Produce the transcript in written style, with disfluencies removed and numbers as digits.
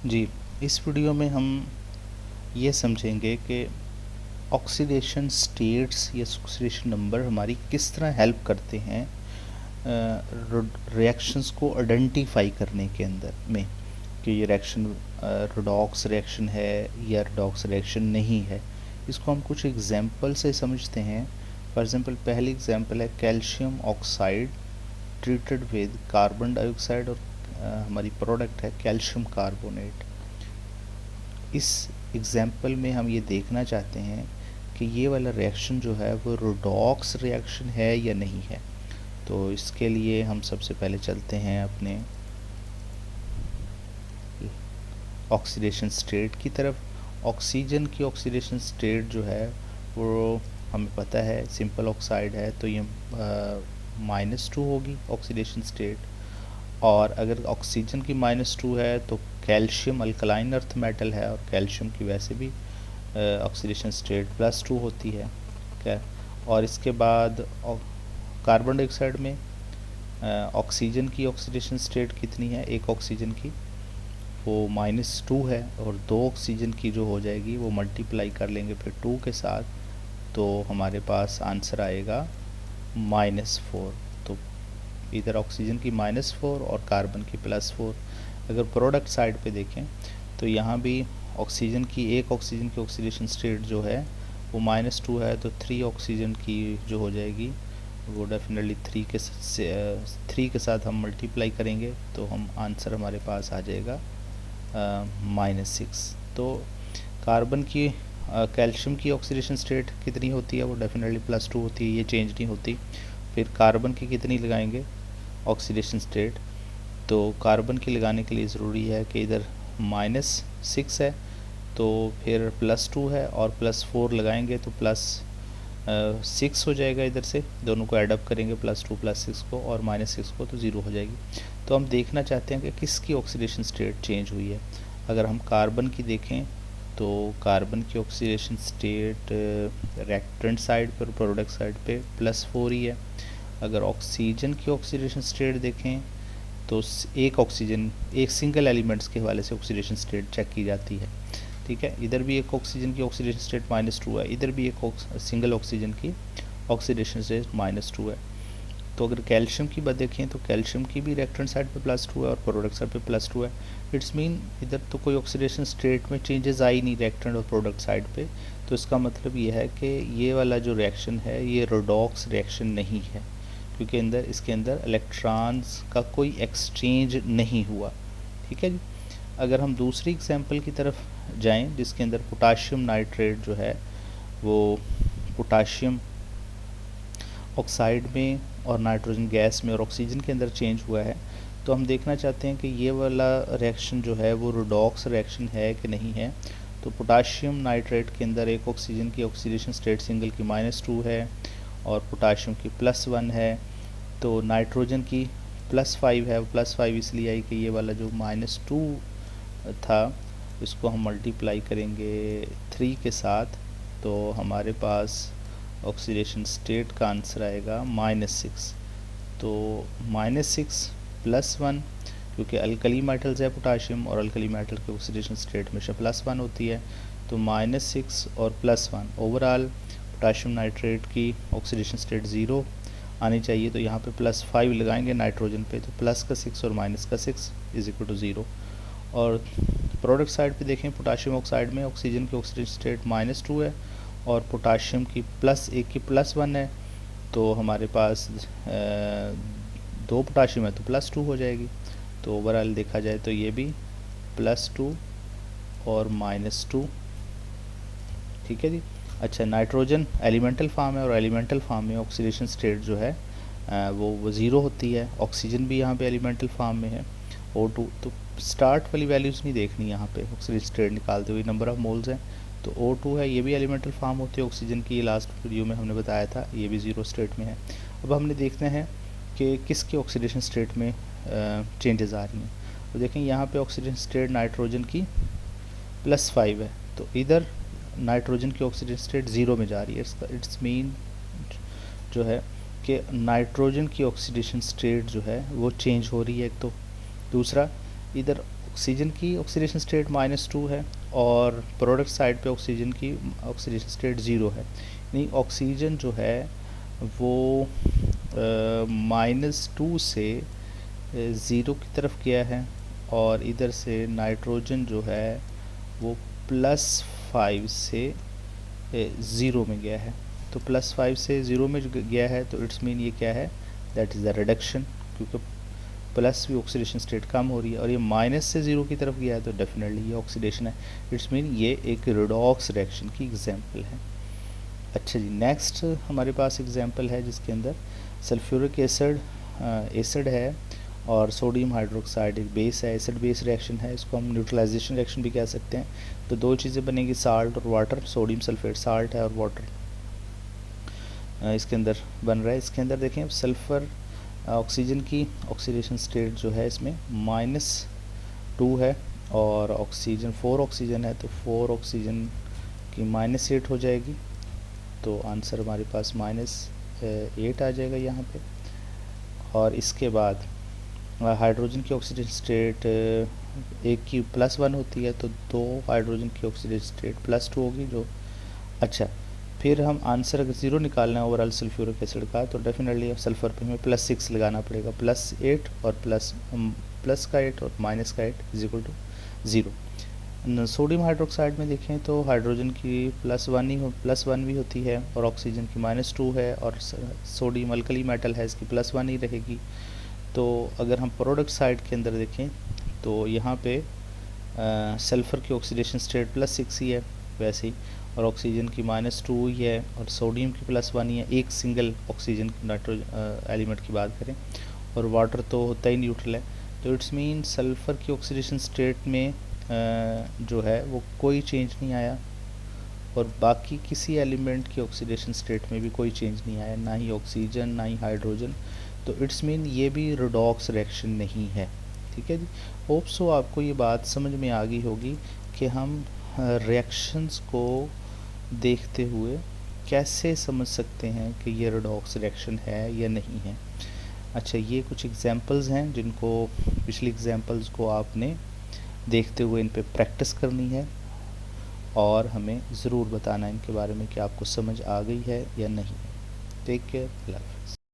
जी, इस वीडियो में हम ये समझेंगे कि ऑक्सीडेशन स्टेट्स या ऑक्सीडेशन नंबर हमारी किस तरह हेल्प करते हैं रिएक्शंस को आइडेंटिफाई करने के अंदर में कि ये रिएक्शन रेडॉक्स रिएक्शन है या रेडॉक्स रिएक्शन नहीं है। इसको हम कुछ एग्जांपल से समझते हैं। फॉर एग्जांपल पहली एग्जांपल है calcium oxide treated with carbon dioxide और हमारी प्रोडक्ट है कैल्शियम कार्बोनेट। इस एग्जाम्पल में हम ये देखना चाहते हैं कि ये वाला रिएक्शन जो है वो रेडॉक्स रिएक्शन है या नहीं है। तो इसके लिए हम सबसे पहले चलते हैं अपने ऑक्सीडेशन स्टेट की तरफ। ऑक्सीजन की ऑक्सीडेशन स्टेट जो है वो हमें पता है सिंपल ऑक्साइड है, तो ये -2 होगी ऑक्सीडेशन स्टेट। और अगर ऑक्सीजन की -2 है तो कैल्शियम अल्कलाइन अर्थ मेटल है और कैल्शियम की वैसे भी ऑक्सीडेशन स्टेट +2 होती है। क्या और इसके बाद कार्बन डाइऑक्साइड में ऑक्सीजन की ऑक्सीडेशन स्टेट कितनी है, एक ऑक्सीजन की वो -2 है और दो ऑक्सीजन की जो हो जाएगी वो मल्टीप्लाई कर लेंगे फिर 2 के साथ, तो हमारे पास आंसर आएगा -4। तो इधर ऑक्सीजन की -4 और कार्बन की +4। अगर प्रोडक्ट साइड पे देखें तो यहाँ भी ऑक्सीजन की ऑक्सीडेशन स्टेट जो है वो -2 है, तो 3 ऑक्सीजन की जो हो जाएगी वो डेफिनेटली 3 के साथ हम मल्टीप्लाई करेंगे तो हम आंसर हमारे पास आ जाएगा -6। तो कार्बन की कैल्शियम की ऑक्सीडेशन स्टेट कितनी होती है, वो डेफिनेटली +2 होती है, ये चेंज नहीं होती। फिर कार्बन की कितनी लगाएंगे ऑक्सीडेशन स्टेट, तो कार्बन की लगाने के लिए ज़रूरी है कि इधर -6 है तो फिर +2 है और +4 लगाएंगे तो +6 हो जाएगा। इधर से दोनों को ऐड अप करेंगे +2 +6 को और -6 को, तो 0 हो जाएगी। तो हम देखना चाहते हैं कि किसकी ऑक्सीडेशन स्टेट चेंज हुई है। अगर हम कार्बन की देखें तो कार्बन की ऑक्सीडेशन स्टेट रिएक्टेंट साइड पर प्रोडक्ट साइड पे +4 ही है। अगर ऑक्सीजन की ऑक्सीडेशन स्टेट देखें तो एक सिंगल एलिमेंट्स के हवाले से ऑक्सीडेशन स्टेट चेक की जाती है। ठीक है, इधर भी एक ऑक्सीजन की ऑक्सीडेशन स्टेट -2 है, इधर भी एक सिंगल ऑक्सीजन की ऑक्सीडेशन स्टेट -2 है। तो अगर कैल्शियम की बात देखें तो कैल्शियम की भी रिएक्टेंट साइड पे +2 है और प्रोडक्ट साइड पे +2 है। इट्स मीन इधर तो कोई ऑक्सीडेशन स्टेट में चेंजेस आई नहीं रिएक्टेंट और प्रोडक्ट साइड पे। तो इसका मतलब ये है कि ये वाला जो रिएक्शन है ये रेडॉक्स रिएक्शन नहीं है, क्योंकि इसके अंदर इलेक्ट्रॉन्स का कोई एक्सचेंज नहीं हुआ। ठीक है जी। अगर हम दूसरी एग्जांपल की तरफ जाएं जिसके अंदर पोटाशियम नाइट्रेट जो है वो पोटाशियम ऑक्साइड में और नाइट्रोजन गैस में और ऑक्सीजन के अंदर चेंज हुआ है, तो हम देखना चाहते हैं कि ये वाला रिएक्शन जो है वो रेडॉक्स रिएक्शन है कि नहीं है। तो पोटाशियम नाइट्रेट के अंदर एक ऑक्सीजन की ऑक्सीडेशन स्टेट सिंगल की -2 है और पोटाशियम की +1 है। तो नाइट्रोजन की +5 है, +5 इसलिए आई कि ये वाला जो -2 था इसको हम मल्टीप्लाई करेंगे 3 के साथ, तो हमारे पास ऑक्सीडेशन स्टेट का आंसर आएगा -6। तो -6 +1, क्योंकि अल्कली मेटल्स है पोटाशियम और अल्कली मेटल की ऑक्सीडेशन स्टेट हमेशा +1 होती है, तो -6 और +1 ओवरऑल पोटाशियम नाइट्रेट की ऑक्सीडेशन स्टेट 0 आनी चाहिए। तो यहाँ पे +5 लगाएंगे नाइट्रोजन पे, तो +6 और -6 = 0। और प्रोडक्ट साइड पे देखें पोटाशियम ऑक्साइड में ऑक्सीजन की ऑक्सीडेशन स्टेट -2 है और पोटाशियम की +1 की +1 है, तो हमारे पास 2 पोटाशियम है तो +2 हो जाएगी। तो ओवरऑल देखा जाए तो ये भी +2 और -2। ठीक है जी। अच्छा, नाइट्रोजन एलिमेंटल फार्म है और एलिमेंटल फार्म में ऑक्सीडेशन स्टेट जो है वो 0 होती है। ऑक्सीजन भी यहाँ पे एलिमेंटल फार्म में है। O2 तो स्टार्ट वाली वैल्यूज़ नहीं देखनी यहाँ पे, ऑक्सीडेशन स्टेट निकालते हुए नंबर ऑफ मोल्स हैं। तो O2 है, ये भी एलिमेंटल फार्म होती है ऑक्सीजन की, ये लास्ट वीडियो में हमने बताया था, ये भी 0 स्टेट में है। अब हमने देखना है कि किसकी ऑक्सीडेशन स्टेट में चेंजेस आ रही हैं। तो देखें यहाँ पे ऑक्सीडेशन स्टेट नाइट्रोजन की +5 है, तो इधर नाइट्रोजन की ऑक्सीडेशन स्टेट 0 में जा रही है। इट्स मीन जो है कि नाइट्रोजन की ऑक्सीडेशन स्टेट जो है वो चेंज हो रही है एक तो। दूसरा, इधर ऑक्सीजन की ऑक्सीडेशन स्टेट -2 है और प्रोडक्ट साइड पे ऑक्सीजन की ऑक्सीडेशन स्टेट 0 है, यानी ऑक्सीजन जो है वो -2 से 0 की तरफ गया है और इधर से नाइट्रोजन जो है वो +5 से 0 में गया है। तो +5 से 0 में गया है तो इट्स मीन ये क्या है, दैट इज़ द रिडक्शन, क्योंकि प्लस भी ऑक्सीडेशन स्टेट कम हो रही है और ये माइनस से 0 की तरफ गया है तो डेफिनेटली ये ऑक्सीडेशन है। इट्स मीन ये एक रिडॉक्स रिएक्शन की एग्जांपल है। अच्छा जी, नेक्स्ट हमारे पास एग्जांपल है जिसके अंदर सल्फ्यूरिक एसिड है और सोडियम हाइड्रोक्साइड एक बेस है, एसिड बेस रिएक्शन है, इसको हम न्यूट्रलाइजेशन रिएक्शन भी कह सकते हैं। तो दो चीज़ें बनेगी, साल्ट और वाटर, सोडियम सल्फेट साल्ट है और वाटर इसके अंदर बन रहा है। इसके अंदर देखें सल्फ़र ऑक्सीजन की ऑक्सीडेशन स्टेट जो है इसमें -2 है और ऑक्सीजन 4 ऑक्सीजन है तो 4 ऑक्सीजन की -8 हो जाएगी, तो आंसर हमारे पास -8 आ जाएगा यहाँ पे। और इसके बाद हाइड्रोजन की ऑक्सीडेशन स्टेट एक की +1 होती है तो 2 हाइड्रोजन की ऑक्सीडेशन स्टेट +2 होगी जो अच्छा। फिर हम आंसर अगर 0 निकालना है ओवरऑल सल्फ्यूरिक एसिड का तो डेफिनेटली सल्फ़र पे हमें +6 लगाना पड़ेगा, +8 और प्लस का 8 और माइनस का 8 is equal to 0। Sodium hydroxide में देखें तो हाइड्रोजन की +1 भी होती है और ऑक्सीजन की -2 है और सोडियम अल्कली मेटल है, इसकी +1 ही रहेगी। तो अगर हम प्रोडक्ट साइड के अंदर देखें तो यहाँ पे सल्फ़र की ऑक्सीडेशन स्टेट +6 ही है वैसे ही, और ऑक्सीजन की -2 ही है और सोडियम की +1 ही है, एक सिंगल ऑक्सीजन नाइट्रोजन एलिमेंट की बात करें, और वाटर तो होता ही न्यूट्रल है। तो इट्स मीन सल्फ़र की ऑक्सीडेशन स्टेट में जो है वो कोई चेंज नहीं आया और बाकी किसी एलिमेंट की ऑक्सीडेशन स्टेट में भी कोई चेंज नहीं आया, ना ही ऑक्सीजन ना ही हाइड्रोजन। तो इट्स मीन ये भी रिडॉक्स रिएक्शन नहीं है। ठीक है जी, होप सो आपको ये बात समझ में आ गई होगी कि हम रिएक्शंस को देखते हुए कैसे समझ सकते हैं कि ये रिडॉक्स रिएक्शन है या नहीं है। अच्छा, ये कुछ एग्जांपल्स हैं जिनको पिछली एग्जांपल्स को आपने देखते हुए इन पे प्रैक्टिस करनी है और हमें ज़रूर बताना इनके बारे में कि आपको समझ आ गई है या नहीं। Take care, love.